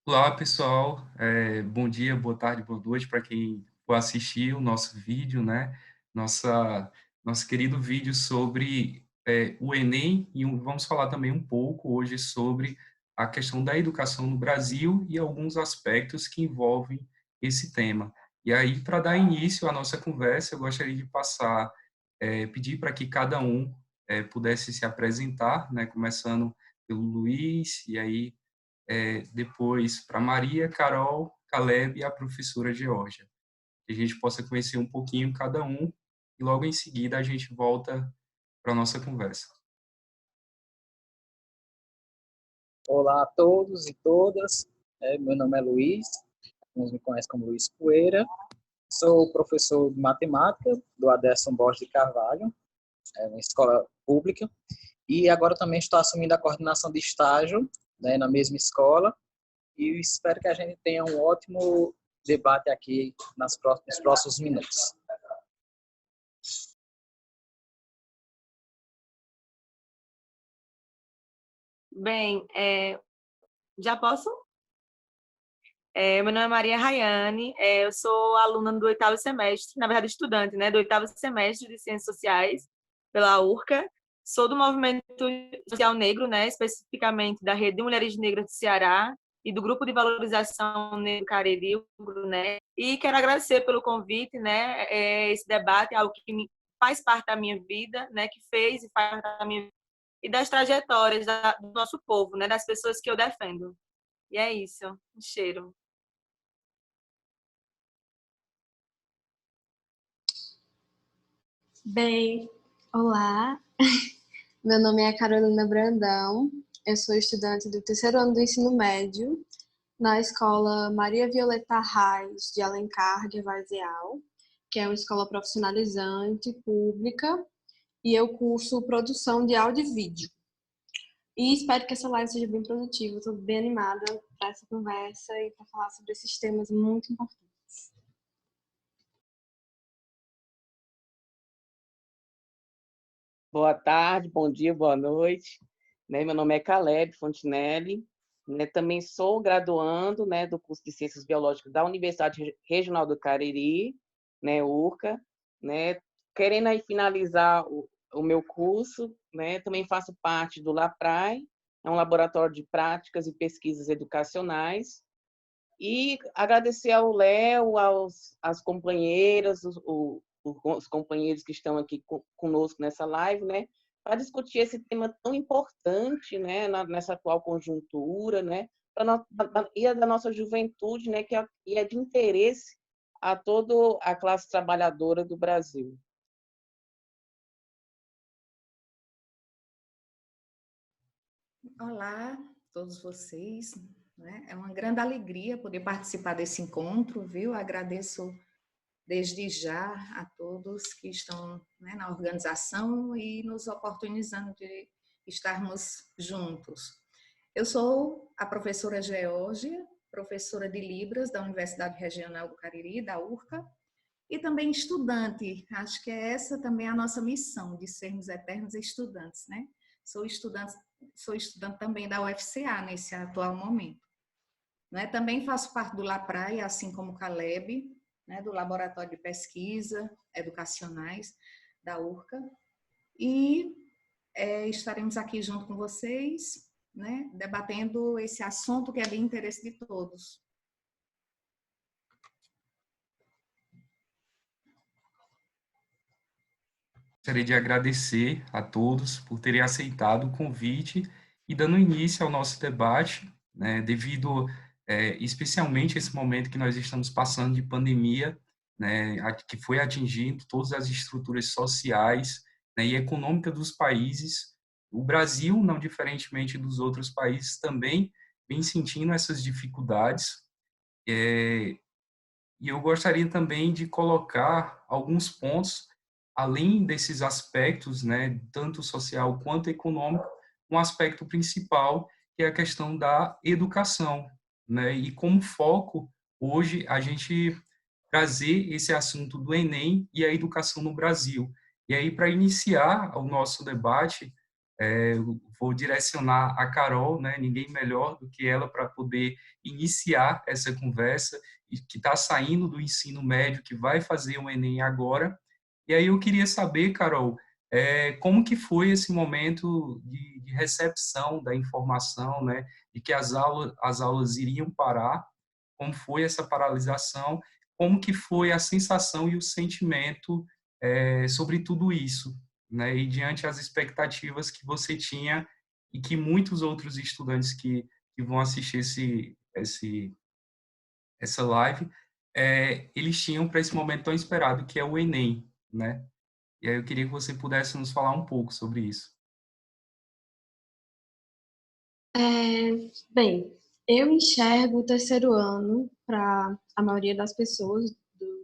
Olá, pessoal. Bom dia, boa tarde, boa noite para quem for assistir o nosso vídeo, né? Nossa, nosso querido vídeo sobre o Enem e vamos falar também um pouco hoje sobre a questão da educação no Brasil e alguns aspectos que envolvem esse tema. E aí, para dar início à nossa conversa, eu gostaria de pedir para que cada um pudesse se apresentar, né? Começando pelo Luiz, e aí depois para Maria, Carol, Caleb e a professora Georgia. Que a gente possa conhecer um pouquinho cada um e logo em seguida a gente volta para a nossa conversa. Olá a todos e todas, meu nome é Luiz, alguns me conhecem como Luiz Poeira, sou professor de matemática do Aderson Borges de Carvalho, uma escola pública, e agora também estou assumindo a coordenação de estágio, né, na mesma escola, e espero que a gente tenha um ótimo debate aqui nos próximos minutos. Bem, já posso? Meu nome é Maria Rayane, eu sou aluna do oitavo semestre, na verdade estudante, né, do oitavo semestre de Ciências Sociais pela URCA. Sou do Movimento Social Negro, né, especificamente da Rede de Mulheres Negras do Ceará e do Grupo de Valorização Negro Cariri, né, e quero agradecer pelo convite, né, esse debate é algo que faz parte da minha vida, né, que fez e faz parte da minha vida, e das trajetórias do nosso povo, né, das pessoas que eu defendo. E é isso, um cheiro. Bem, olá, meu nome é Carolina Brandão, eu sou estudante do terceiro ano do ensino médio na escola Maria Violeta Reis de Alencar de Varzial, que é uma escola profissionalizante, pública, e eu curso produção de áudio e vídeo. E espero que essa live seja bem produtiva, estou bem animada para essa conversa e para falar sobre esses temas muito importantes. Boa tarde, bom dia, boa noite. Meu nome é Caleb Fontinelli, também sou graduando do curso de Ciências Biológicas da Universidade Regional do Cariri, URCA, querendo aí finalizar o meu curso, também faço parte do LAPRAE, é um laboratório de práticas e pesquisas educacionais, e agradecer ao Léo, às companheiras, os companheiros que estão aqui conosco nessa live, para discutir esse tema tão importante, nessa atual conjuntura, e da nossa juventude, que é de interesse a toda a classe trabalhadora do Brasil. Olá, todos vocês. É uma grande alegria poder participar desse encontro, viu? Agradeço desde já a todos que estão na organização e nos oportunizando de estarmos juntos. Eu sou a professora Georgia, professora de Libras da Universidade Regional do Cariri, da URCA, e também estudante. Acho que é essa também a nossa missão, de sermos eternos estudantes, né? Sou estudante também da UFCA nesse atual momento. Também faço parte do LAPRAE, assim como o Caleb, do Laboratório de Pesquisa Educacionais da URCA, e estaremos aqui junto com vocês, debatendo esse assunto que é de interesse de todos. Gostaria de agradecer a todos por terem aceitado o convite e dando início ao nosso debate, devido especialmente esse momento que nós estamos passando de pandemia, que foi atingindo todas as estruturas sociais, e econômicas dos países. O Brasil, não diferentemente dos outros países, também vem sentindo essas dificuldades. E eu gostaria também de colocar alguns pontos, além desses aspectos, tanto social quanto econômico, um aspecto principal, que é a questão da educação, e como foco, hoje, a gente trazer esse assunto do Enem e a educação no Brasil. E aí, para iniciar o nosso debate, Eu vou direcionar a Carol, né? Ninguém melhor do que ela para poder iniciar essa conversa, e que está saindo do ensino médio, que vai fazer o Enem agora. E aí eu queria saber, Carol, como que foi esse momento de recepção da informação, né? De que as aulas iriam parar, como foi essa paralisação, como que foi a sensação e o sentimento sobre tudo isso, né? E diante das expectativas que você tinha e que muitos outros estudantes que vão assistir essa live, eles tinham para esse momento tão esperado, que é o Enem, né? E aí eu queria que você pudesse nos falar um pouco sobre isso. Bem, eu enxergo o terceiro ano, para a maioria das pessoas,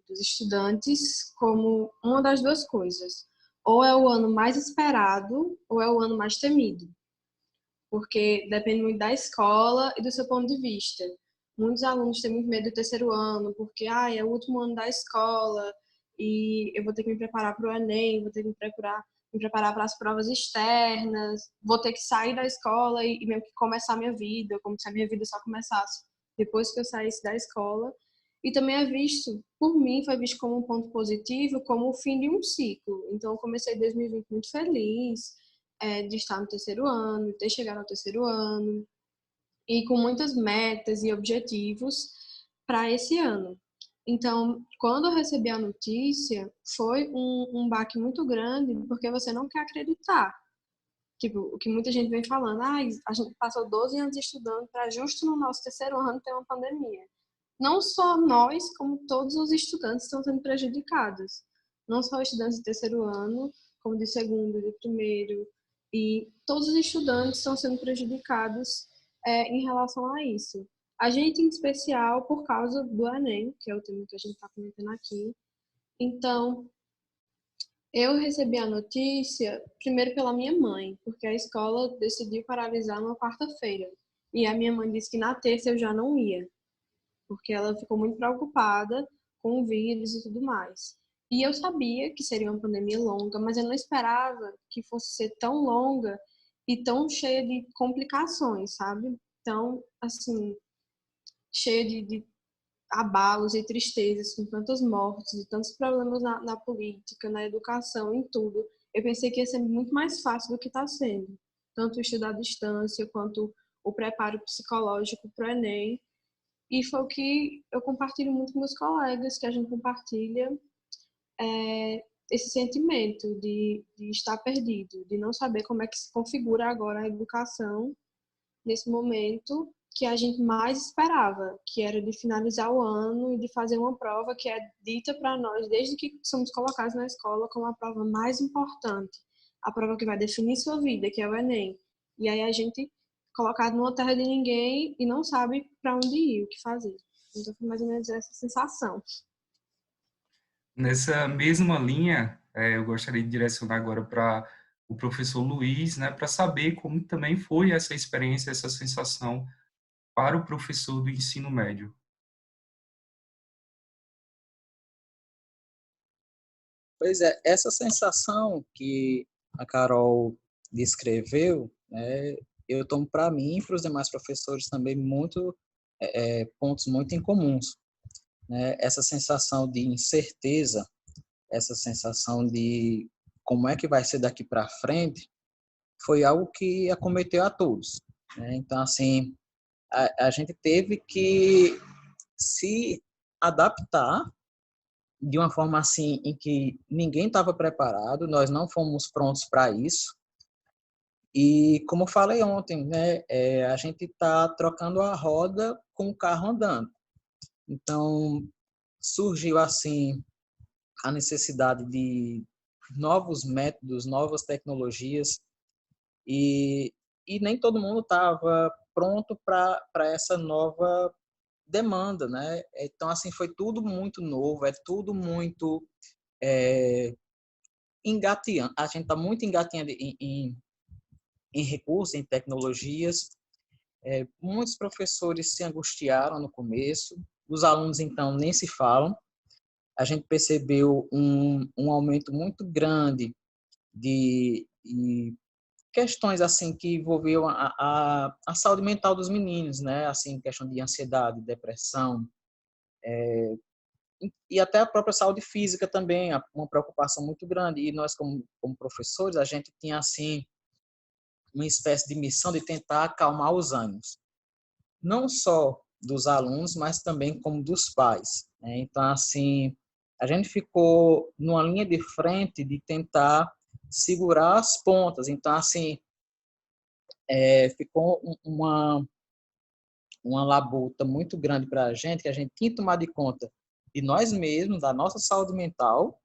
dos estudantes, como uma das duas coisas. Ou é o ano mais esperado, ou é o ano mais temido. Porque depende muito da escola e do seu ponto de vista. Muitos alunos têm muito medo do terceiro ano, porque é o último ano da escola e eu vou ter que me preparar para o Enem, vou ter que me preparar para as provas externas, vou ter que sair da escola e meio que começar a minha vida, como se a minha vida só começasse depois que eu saísse da escola. E também é visto, por mim, foi visto como um ponto positivo, como o fim de um ciclo. Então, eu comecei 2020 muito feliz, de estar no terceiro ano, de ter chegado ao terceiro ano, e com muitas metas e objetivos para esse ano. Então, quando eu recebi a notícia, foi um baque muito grande, porque você não quer acreditar. Tipo, o que muita gente vem falando, a gente passou 12 anos estudando para justo no nosso terceiro ano ter uma pandemia. Não só nós, como todos os estudantes estão sendo prejudicados. Não só estudantes de terceiro ano, como de segundo, de primeiro, e todos os estudantes estão sendo prejudicados em relação a isso. A gente, em especial, por causa do Enem, que é o tema que a gente está comentando aqui. Então, eu recebi a notícia primeiro pela minha mãe, porque a escola decidiu paralisar numa quarta-feira. E a minha mãe disse que na terça eu já não ia, porque ela ficou muito preocupada com o vírus e tudo mais. E eu sabia que seria uma pandemia longa, mas eu não esperava que fosse ser tão longa e tão cheia de complicações, sabe? Então, assim, cheia de abalos e tristezas, com tantas mortes e tantos problemas na política, na educação, em tudo. Eu pensei que ia ser muito mais fácil do que está sendo. Tanto o estudo à distância, quanto o preparo psicológico para o Enem. E foi o que eu compartilho muito com meus colegas, que a gente compartilha esse sentimento de estar perdido, de não saber como é que se configura agora a educação nesse momento que a gente mais esperava, que era de finalizar o ano e de fazer uma prova que é dita para nós, desde que somos colocados na escola, como a prova mais importante, a prova que vai definir sua vida, que é o Enem. E aí a gente colocado numa terra de ninguém e não sabe para onde ir, o que fazer. Então foi mais ou menos essa sensação. Nessa mesma linha, eu gostaria de direcionar agora para o professor Luiz, né, para saber como também foi essa experiência, essa sensação para o professor do ensino médio. Pois é, essa sensação que a Carol descreveu, né, eu tomo para mim e para os demais professores também pontos muito incomuns, né? Essa sensação de incerteza, essa sensação de como é que vai ser daqui para frente, foi algo que acometeu a todos, né? Então, assim, a gente teve que se adaptar de uma forma assim em que ninguém estava preparado, nós não fomos prontos para isso. E como eu falei ontem, né, a gente está trocando a roda com o carro andando. Então surgiu assim a necessidade de novos métodos, novas tecnologias e nem todo mundo estava pronto para essa nova demanda, né? Então assim foi tudo muito novo, tudo muito engateando. A gente está muito engateando em recursos, em tecnologias. Muitos professores se angustiaram no começo, os alunos então nem se falam. A gente percebeu um aumento muito grande de questões assim que envolviam a saúde mental dos meninos, né? Assim, questão de ansiedade, depressão, e até a própria saúde física também, uma preocupação muito grande. E nós, como professores, a gente tinha, assim, uma espécie de missão de tentar acalmar os ânimos, não só dos alunos, mas também como dos pais, né? Então, assim, a gente ficou numa linha de frente de tentar segurar as pontas. Então, assim, ficou uma labuta muito grande para a gente, que a gente tinha que tomar de conta de nós mesmos, da nossa saúde mental,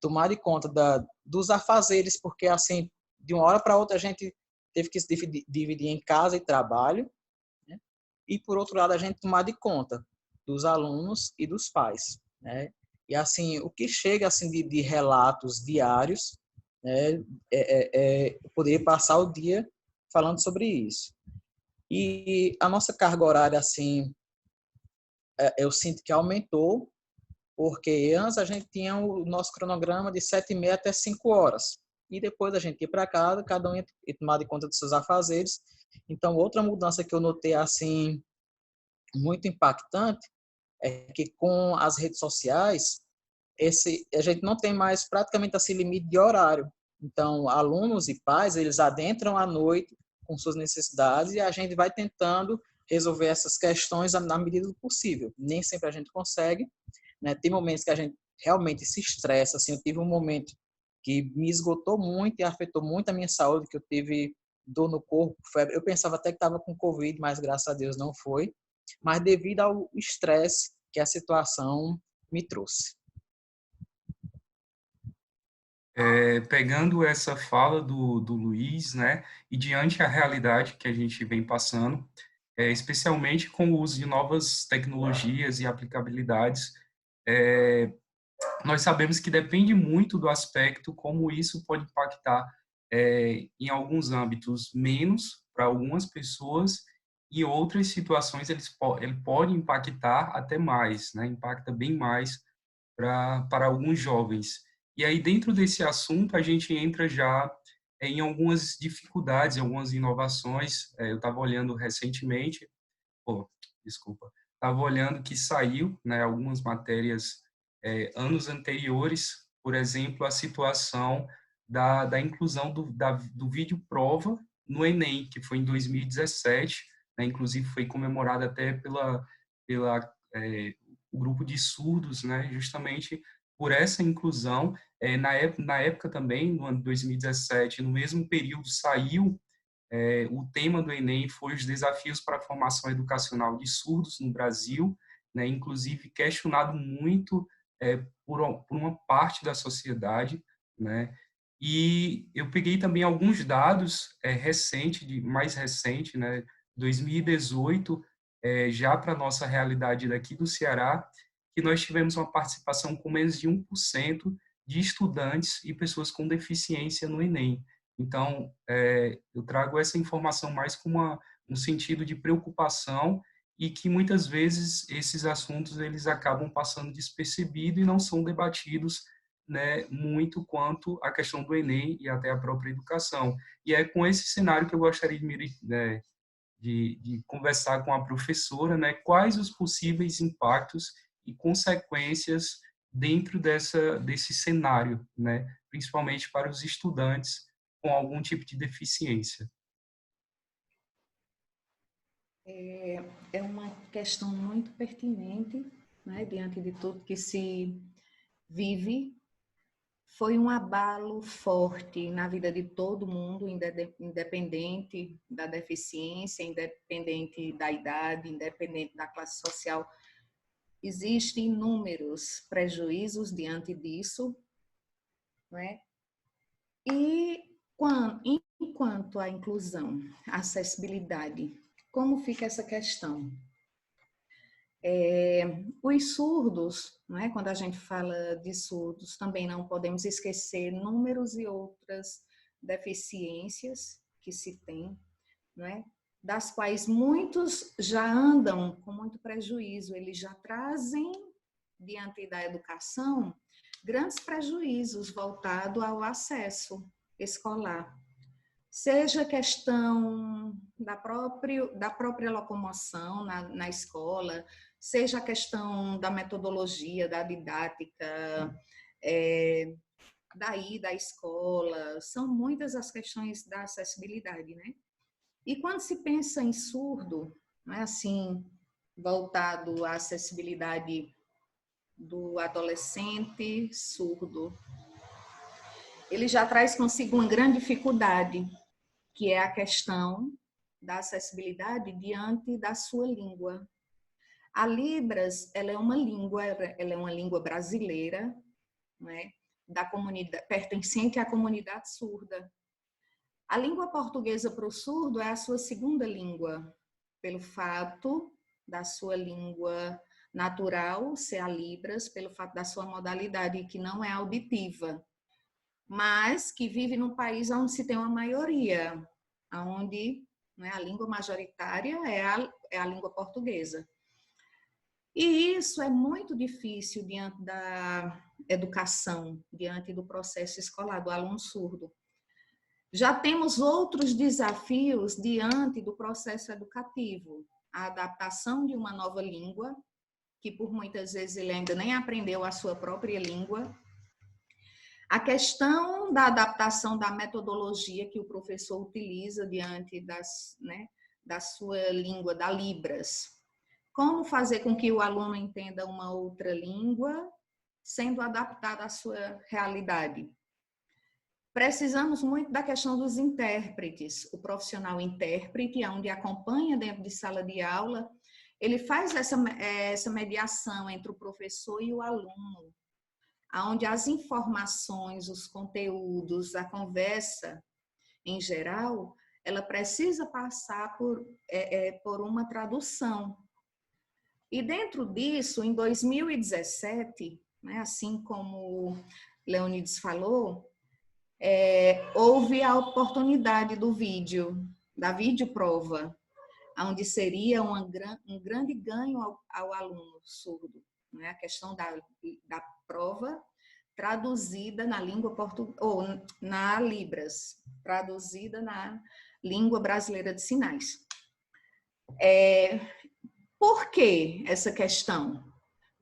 tomar de conta dos afazeres, porque, assim, de uma hora para outra a gente teve que se dividir em casa e trabalho, né? E, por outro lado, a gente tomar de conta dos alunos e dos pais, né? E, assim, o que chega, assim, de relatos diários, né, poder passar o dia falando sobre isso. E a nossa carga horária, assim, eu sinto que aumentou, porque antes a gente tinha o nosso cronograma de 7h30 até 5 horas. E depois a gente ia para casa, cada um ia tomar de conta dos seus afazeres. Então, outra mudança que eu notei, assim, muito impactante, é que com as redes sociais, a gente não tem mais praticamente esse limite de horário. Então, alunos e pais, eles adentram à noite com suas necessidades e a gente vai tentando resolver essas questões na medida do possível. Nem sempre a gente consegue, né? Tem momentos que a gente realmente se estressa. Assim, eu tive um momento que me esgotou muito e afetou muito a minha saúde, que eu tive dor no corpo, febre. Eu pensava até que estava com Covid, mas graças a Deus não foi. Mas devido ao estresse que a situação me trouxe. Pegando essa fala do Luiz, né, e diante a realidade que a gente vem passando, especialmente com o uso de novas tecnologias e aplicabilidades, nós sabemos que depende muito do aspecto como isso pode impactar em alguns âmbitos menos para algumas pessoas e outras situações ele pode impactar até mais, né, impacta bem mais para alguns jovens. E aí, dentro desse assunto, a gente entra já em algumas dificuldades, em algumas inovações. Eu estava olhando recentemente, estava olhando que saiu, né, algumas matérias anos anteriores, por exemplo, a situação da inclusão do vídeo prova no Enem, que foi em 2017, né, inclusive foi comemorada até pela o grupo de surdos, né, justamente por essa inclusão. Na época também, no ano de 2017, no mesmo período, saiu o tema do Enem foi os desafios para a formação educacional de surdos no Brasil, né, inclusive questionado muito por uma parte da sociedade, né, e eu peguei também alguns dados mais recente, né, 2018, já para a nossa realidade daqui do Ceará, que nós tivemos uma participação com menos de 1% de estudantes e pessoas com deficiência no Enem. Então, eu trago essa informação mais com um sentido de preocupação e que muitas vezes esses assuntos eles acabam passando despercebido e não são debatidos, né, muito quanto a questão do Enem e até a própria educação. E é com esse cenário que eu gostaria de conversar com a professora, né, quais os possíveis impactos e consequências dentro desse cenário, né, principalmente para os estudantes com algum tipo de deficiência. É uma questão muito pertinente, né, diante de tudo que se vive. Foi um abalo forte na vida de todo mundo, independente da deficiência, independente da idade, independente da classe social. Existem inúmeros prejuízos diante disso, não é? E enquanto a inclusão, a acessibilidade, como fica essa questão? Os surdos, não é? Quando a gente fala de surdos, também não podemos esquecer números e outras deficiências que se tem, não é? Das quais muitos já andam com muito prejuízo, eles já trazem, diante da educação, grandes prejuízos voltados ao acesso escolar, seja questão da própria locomoção na escola, seja a questão da metodologia, da didática, da escola, são muitas as questões da acessibilidade, né? E quando se pensa em surdo, né, assim, voltado à acessibilidade do adolescente surdo, ele já traz consigo uma grande dificuldade, que é a questão da acessibilidade diante da sua língua. A Libras, ela é uma língua brasileira, né, da comunidade, pertencente à comunidade surda. A língua portuguesa para o surdo é a sua segunda língua, pelo fato da sua língua natural ser a Libras, pelo fato da sua modalidade que não é auditiva, mas que vive num país onde se tem uma maioria, onde, né, a língua majoritária é a língua portuguesa. E isso é muito difícil diante da educação, diante do processo escolar do aluno surdo. Já temos outros desafios diante do processo educativo. A adaptação de uma nova língua, que por muitas vezes ele ainda nem aprendeu a sua própria língua. A questão da adaptação da metodologia que o professor utiliza diante da sua língua, da Libras. Como fazer com que o aluno entenda uma outra língua, sendo adaptada à sua realidade. Precisamos muito da questão dos intérpretes. O profissional intérprete, onde acompanha dentro de sala de aula, ele faz essa mediação entre o professor e o aluno, onde as informações, os conteúdos, a conversa, em geral, ela precisa passar por uma tradução. E dentro disso, em 2017, né, assim como Leonides falou, houve a oportunidade do vídeo, da videoprova, onde seria um grande ganho ao aluno surdo, né? A questão da prova traduzida na língua portuguesa, ou na Libras, traduzida na língua brasileira de sinais. Por que essa questão?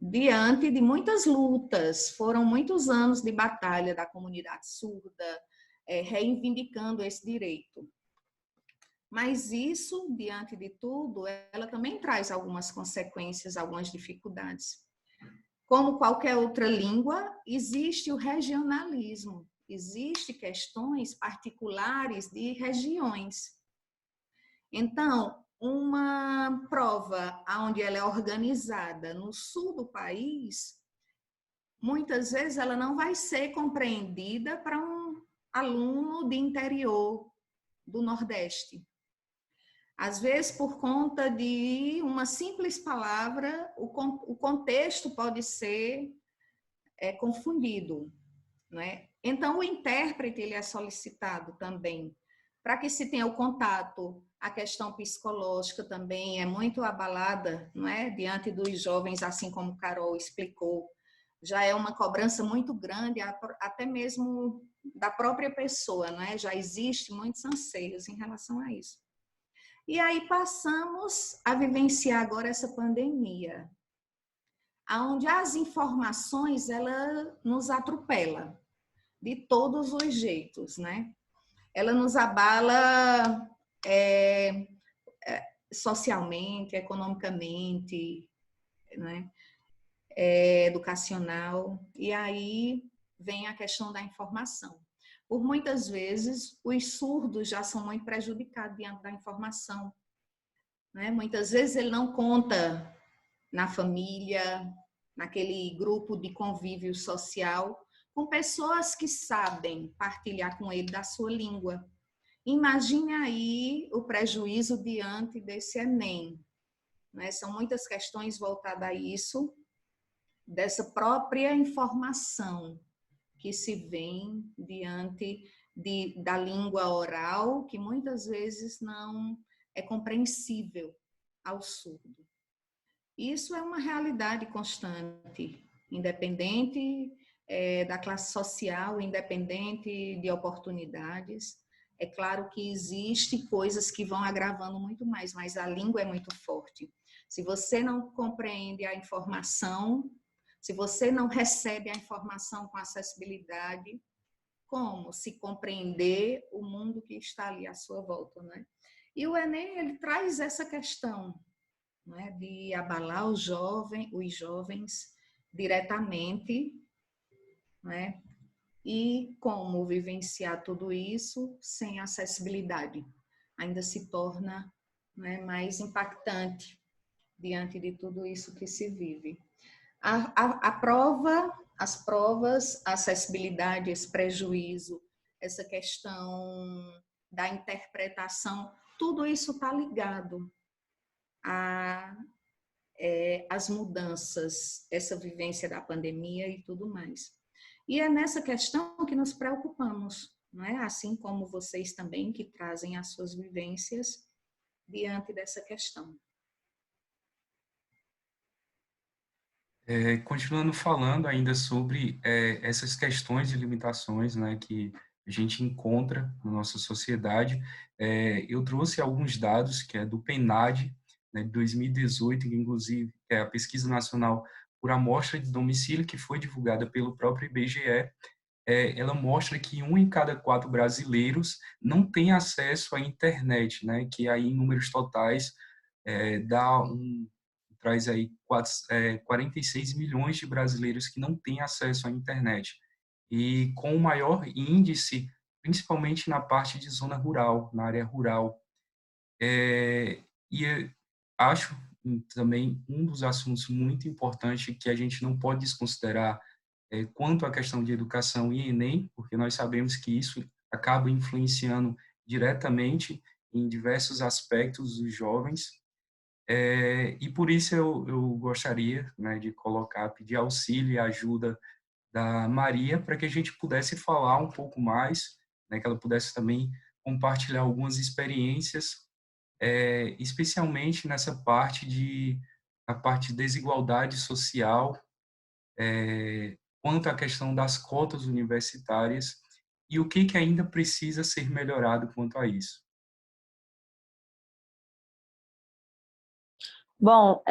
Diante de muitas lutas, foram muitos anos de batalha da comunidade surda, reivindicando esse direito. Mas isso, diante de tudo, ela também traz algumas consequências, algumas dificuldades. Como qualquer outra língua, existe o regionalismo, existem questões particulares de regiões. Então, uma prova onde ela é organizada no sul do país, muitas vezes ela não vai ser compreendida para um aluno de interior do Nordeste. Às vezes, por conta de uma simples palavra, o contexto pode ser confundido, né? Então, o intérprete ele é solicitado também, para que se tenha o contato. A questão psicológica também é muito abalada, não é? Diante dos jovens, assim como Carol explicou, já é uma cobrança muito grande, até mesmo da própria pessoa, não é? Já existe muitos anseios em relação a isso. E aí passamos a vivenciar agora essa pandemia, onde as informações, ela nos atropela de todos os jeitos, né? Ela nos abala socialmente, economicamente, né? Educacional, e aí vem a questão da informação. Por muitas vezes, os surdos já são muito prejudicados diante da informação, né? Muitas vezes ele não conta na família, naquele grupo de convívio social, com pessoas que sabem partilhar com ele da sua língua. Imagine aí o prejuízo diante desse Enem, né? São muitas questões voltadas a isso, dessa própria informação que se vem diante da língua oral, que muitas vezes não é compreensível ao surdo. Isso é uma realidade constante, independente da classe social, independente de oportunidades. É claro que existem coisas que vão agravando muito mais, mas a língua é muito forte. Se você não compreende a informação, se você não recebe a informação com acessibilidade, como se compreender o mundo que está ali à sua volta, né? E o Enem, ele traz essa questão, né, de abalar os jovens diretamente, né? E como vivenciar tudo isso sem acessibilidade. Ainda se torna, né, mais impactante diante de tudo isso que se vive. As provas, a acessibilidade, esse prejuízo, essa questão da interpretação, tudo isso está ligado às mudanças, essa vivência da pandemia e tudo mais. E é nessa questão que nos preocupamos, não é? Assim como vocês também, que trazem as suas vivências diante dessa questão. Continuando falando ainda sobre essas questões de limitações, né, que a gente encontra na nossa sociedade, eu trouxe alguns dados que é do PNAD, né, de 2018, que inclusive é a Pesquisa Nacional por Amostra de Domicílio, que foi divulgada pelo próprio IBGE. Ela mostra que 1 em cada 4 brasileiros não tem acesso à internet, né, que aí em números totais traz aí 46 milhões de brasileiros que não têm acesso à internet. E com o maior índice, principalmente na parte de zona rural, na área rural. E acho também um dos assuntos muito importantes que a gente não pode desconsiderar quanto à questão de educação e Enem, porque nós sabemos que isso acaba influenciando diretamente em diversos aspectos dos jovens. E por isso eu gostaria, né, de pedir auxílio e ajuda da Maria para que a gente pudesse falar um pouco mais, né, que ela pudesse também compartilhar algumas experiências, especialmente nessa a parte de desigualdade social, quanto à questão das cotas universitárias e o que ainda precisa ser melhorado quanto a isso. Bom,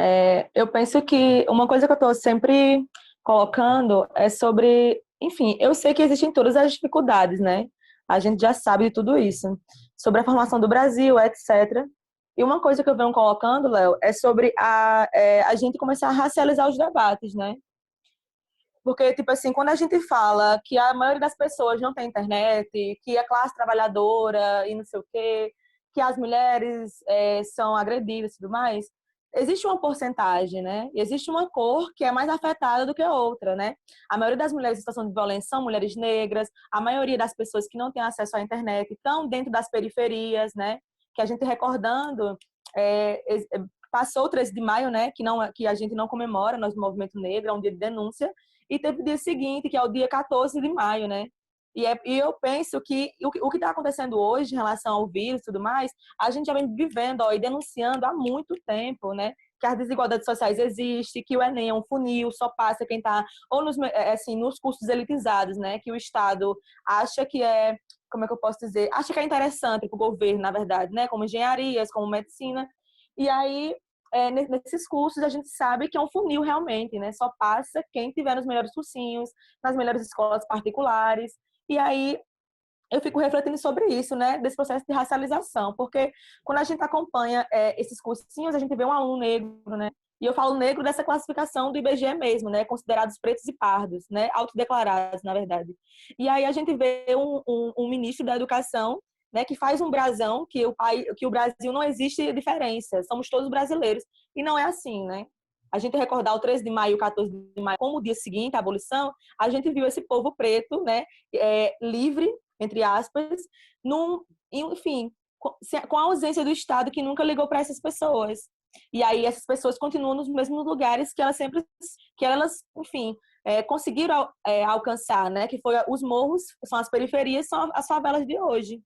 eu penso que uma coisa que eu estou sempre colocando é sobre, enfim, eu sei que existem todas as dificuldades, né? A gente já sabe de tudo isso, sobre a formação do Brasil, etc. E uma coisa que eu venho colocando, Léo, é sobre a gente começar a racializar os debates, né? Porque, tipo assim, quando a gente fala que a maioria das pessoas não tem internet, que a classe trabalhadora e não sei o quê, que as mulheres são agredidas e tudo mais, existe uma porcentagem, né? Existe uma cor que é mais afetada do que a outra, né? A maioria das mulheres em situação de violência são mulheres negras, a maioria das pessoas que não têm acesso à internet estão dentro das periferias, né? Que a gente recordando, passou o 13 de maio, né? Que a gente não comemora, nós do Movimento Negro, é um dia de denúncia, e teve o dia seguinte, que é o dia 14 de maio, né? E eu penso que o que está acontecendo hoje em relação ao vírus e tudo mais, a gente já vem vivendo e denunciando há muito tempo, né? Que as desigualdades sociais existem, que o Enem é um funil, só passa quem está ou nos cursos elitizados, né? Que o Estado acha que como é que eu posso dizer? Acha que é interessante para o governo, na verdade, né? Como engenharias, como medicina. E aí, nesses cursos, a gente sabe que é um funil realmente, né? Só passa quem tiver nos melhores cursinhos, nas melhores escolas particulares. E aí, eu fico refletindo sobre isso, né? Desse processo de racialização. Porque quando a gente acompanha esses cursinhos, a gente vê um aluno negro, né? E eu falo negro dessa classificação do IBGE mesmo, né? Considerados pretos e pardos, né? Autodeclarados, na verdade. E aí a gente vê um ministro da educação, né, que faz um brasão que o Brasil não existe diferença, somos todos brasileiros. E não é assim, né? A gente recordar o 13 de maio e o 14 de maio como o dia seguinte, a abolição, a gente viu esse povo preto, né, livre, entre aspas, enfim, com a ausência do Estado que nunca ligou para essas pessoas. E aí essas pessoas continuam nos mesmos lugares que elas, enfim, conseguiram alcançar, né? Que foi os morros, são as periferias, são as favelas de hoje.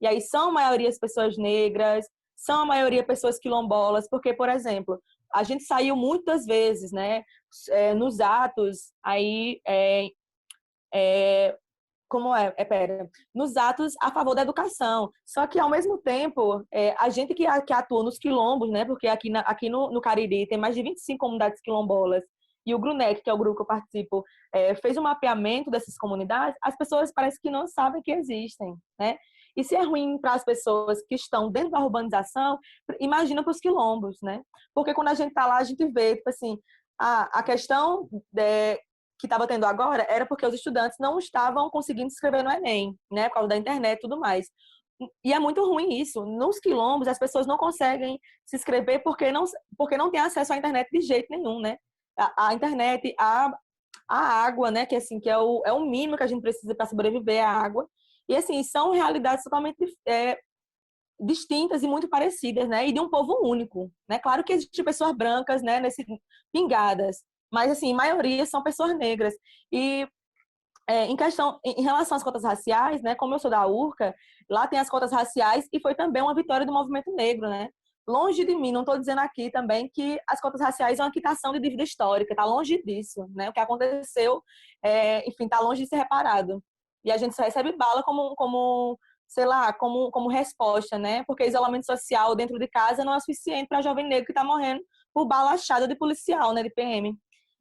E aí são a maioria as pessoas negras, são a maioria pessoas quilombolas, porque, por exemplo, a gente saiu muitas vezes, né, nos atos aí nos atos a favor da educação. Só que, ao mesmo tempo, a gente que atua nos quilombos, né, porque aqui no Cariri tem mais de 25 comunidades quilombolas, e o GRUNEC, que é o grupo que eu participo, fez um mapeamento dessas comunidades, as pessoas parece que não sabem que existem, né? E se é ruim para as pessoas que estão dentro da urbanização, imagina para os quilombos, né? Porque quando a gente está lá, a gente vê, tipo assim, a questão que estava tendo agora era porque os estudantes não estavam conseguindo se inscrever no Enem, né? Por causa da internet e tudo mais. E é muito ruim isso. Nos quilombos, as pessoas não conseguem se inscrever porque não têm acesso à internet de jeito nenhum, né? A internet, a água, né? Que, assim, que é o mínimo que a gente precisa para sobreviver, a água. E, assim, são realidades totalmente distintas e muito parecidas, né? E de um povo único, né? Claro que existem pessoas brancas, né? Pingadas, mas, assim, a maioria são pessoas negras. E em relação às cotas raciais, né? Como eu sou da URCA, lá tem as cotas raciais e foi também uma vitória do movimento negro, né? Longe de mim, não estou dizendo aqui também que as cotas raciais são uma quitação de dívida histórica, está longe disso, né? O que aconteceu, enfim, está longe de ser reparado. E a gente só recebe bala sei lá, como resposta, né? Porque isolamento social dentro de casa não é suficiente para jovem negro que está morrendo por bala achada de policial, né? De PM.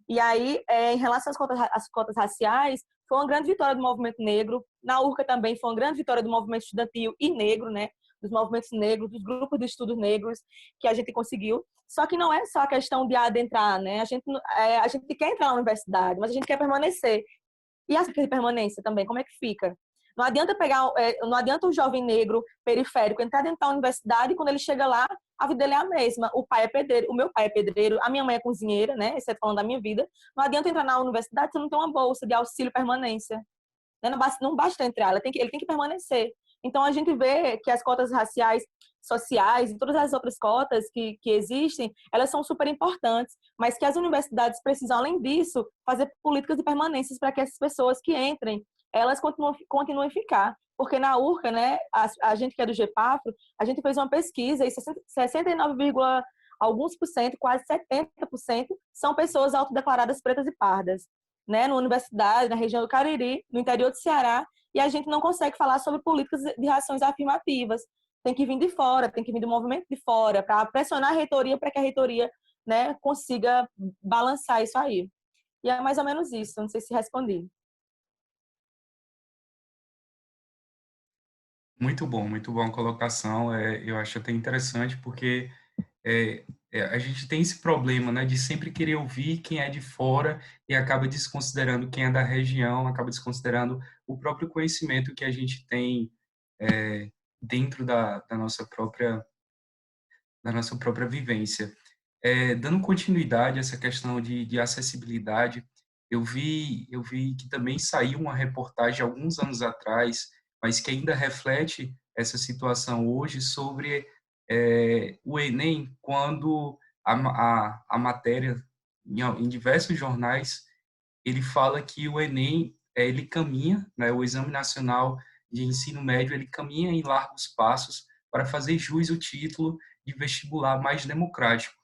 E aí, em relação às cotas raciais, foi uma grande vitória do movimento negro. Na URCA também foi uma grande vitória do movimento estudantil e negro, né? Dos movimentos negros, dos grupos de estudos negros que a gente conseguiu. Só que não é só a questão de adentrar, né? A gente quer entrar na universidade, mas a gente quer permanecer. E a certidão de permanência também, como é que fica? Não adianta não adianta o jovem negro periférico entrar dentro da universidade e quando ele chega lá, a vida dele é a mesma. O pai é pedreiro, o meu pai é pedreiro, a minha mãe é cozinheira, né? Exceto falando da minha vida. Não adianta entrar na universidade se não tem uma bolsa de auxílio permanência. Né? Não basta entrar, ele tem que permanecer. Então, a gente vê que as cotas raciais, sociais e todas as outras cotas que existem, elas são super importantes, mas que as universidades precisam, além disso, fazer políticas de permanência para que essas pessoas que entrem, elas continuem a ficar. Porque na URCA, né, a gente que é do GEPAFRO, a gente fez uma pesquisa e 69, alguns por cento, quase 70%, são pessoas autodeclaradas pretas e pardas, né, na universidade, na região do Cariri, no interior do Ceará, e a gente não consegue falar sobre políticas de ações afirmativas. Tem que vir de fora, tem que vir do movimento de fora, para pressionar a reitoria, para que a reitoria, né, consiga balançar isso aí. E é mais ou menos isso, não sei se respondi. Muito bom a colocação. Eu acho até interessante porque a gente tem esse problema, né, de sempre querer ouvir quem é de fora e acaba desconsiderando quem é da região, acaba desconsiderando o próprio conhecimento que a gente tem dentro da nossa própria vivência. Dando continuidade a essa questão de acessibilidade, eu vi que também saiu uma reportagem alguns anos atrás, mas que ainda reflete essa situação hoje sobre o Enem, quando a matéria, em diversos jornais, ele fala que o Enem, ele caminha, né, o Exame Nacional de Ensino Médio, ele caminha em largos passos para fazer jus ao título de vestibular mais democrático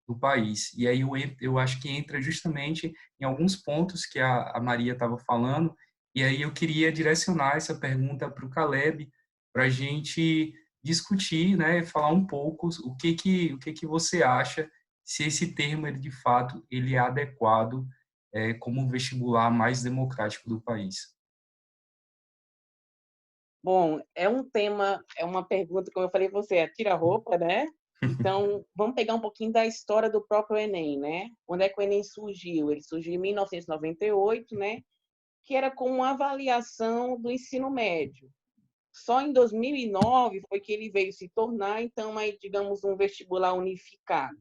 do país. E aí eu acho que entra justamente em alguns pontos que a Maria estava falando, e aí eu queria direcionar essa pergunta para o Caleb, para a gente discutir, né, falar um pouco o que você acha, se esse termo, ele, de fato, ele é adequado como um vestibular mais democrático do país. Bom, é um tema, é uma pergunta, como eu falei para você, tira-roupa, né? Então, vamos pegar um pouquinho da história do próprio Enem, né? Quando é que o Enem surgiu? Ele surgiu em 1998, né? Que era com uma avaliação do ensino médio. Só em 2009 foi que ele veio se tornar, então, aí, digamos, um vestibular unificado,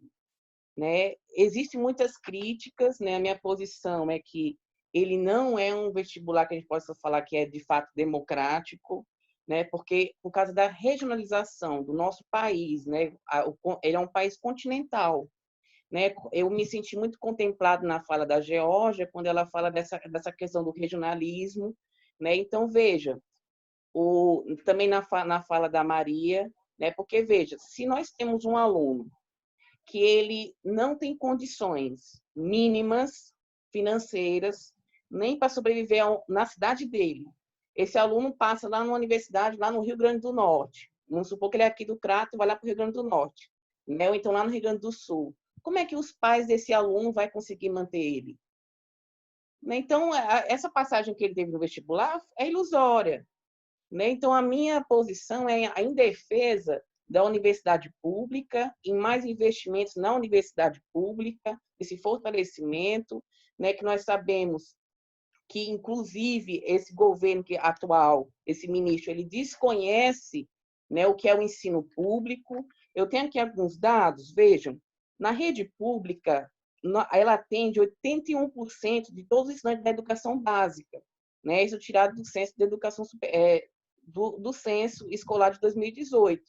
né? Existem muitas críticas, né? A minha posição é que ele não é um vestibular que a gente possa falar que é, de fato, democrático, né? Porque, por causa da regionalização do nosso país, né? Ele é um país continental, né? Eu me senti muito contemplado na fala da Geórgia, quando ela fala dessa questão do regionalismo, né? Então, veja, também na fala da Maria, né? Porque, veja, se nós temos um aluno que ele não tem condições mínimas financeiras nem para sobreviver na cidade dele, esse aluno passa lá numa universidade, lá no Rio Grande do Norte. Vamos supor que ele é aqui do Crato e vai lá para o Rio Grande do Norte, né? Ou então lá no Rio Grande do Sul. Como é que os pais desse aluno vão conseguir manter ele? Né? Então, essa passagem que ele teve no vestibular é ilusória. Né? Então, a minha posição é em defesa da universidade pública, em mais investimentos na universidade pública, esse fortalecimento, né, que nós sabemos que, inclusive, esse governo atual, esse ministro, ele desconhece, né, o que é o ensino público. Eu tenho aqui alguns dados, vejam, na rede pública, ela atende 81% de todos os estudantes da educação básica, né, isso tirado do censo de educação do censo escolar de 2018.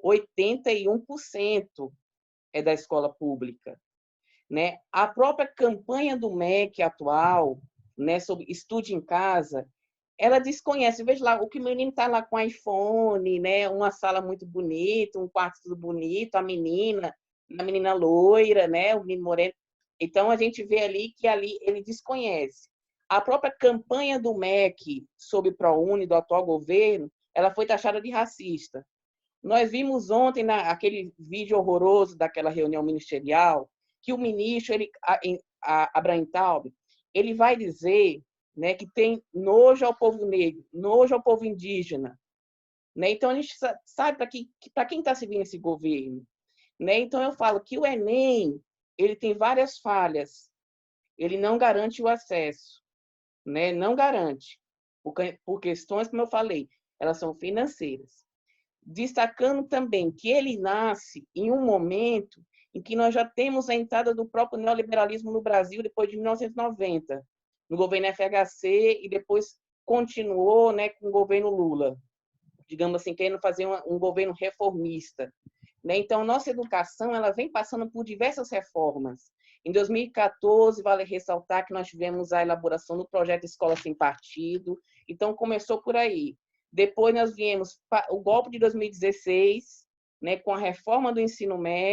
81% é da escola pública, né? A própria campanha do MEC atual, né, sobre estude em casa, ela desconhece. Veja lá, o que o menino está lá com iPhone, né, uma sala muito bonita, um quarto tudo bonito, a menina loira, né, o menino moreno. Então, a gente vê ali que ali ele desconhece. A própria campanha do MEC sobre o ProUni, do atual governo, ela foi taxada de racista. Nós vimos ontem, aquele vídeo horroroso daquela reunião ministerial, que o ministro, Abraham Taub, ele vai dizer, né, que tem nojo ao povo negro, nojo ao povo indígena. Né? Então, a gente sabe para quem está seguindo esse governo. Né? Então, eu falo que o Enem ele tem várias falhas. Ele não garante o acesso. Né? Não garante. Por questões, como eu falei, elas são financeiras. Destacando também que ele nasce em um momento em que nós já temos a entrada do próprio neoliberalismo no Brasil depois de 1990, no governo FHC, e depois continuou, né, com o governo Lula, digamos assim, querendo fazer um governo reformista. Né? Então, nossa educação ela vem passando por diversas reformas. Em 2014, vale ressaltar que nós tivemos a elaboração do projeto Escola Sem Partido, então começou por aí. Depois nós viemos o golpe de 2016, né, com a reforma do ensino médio,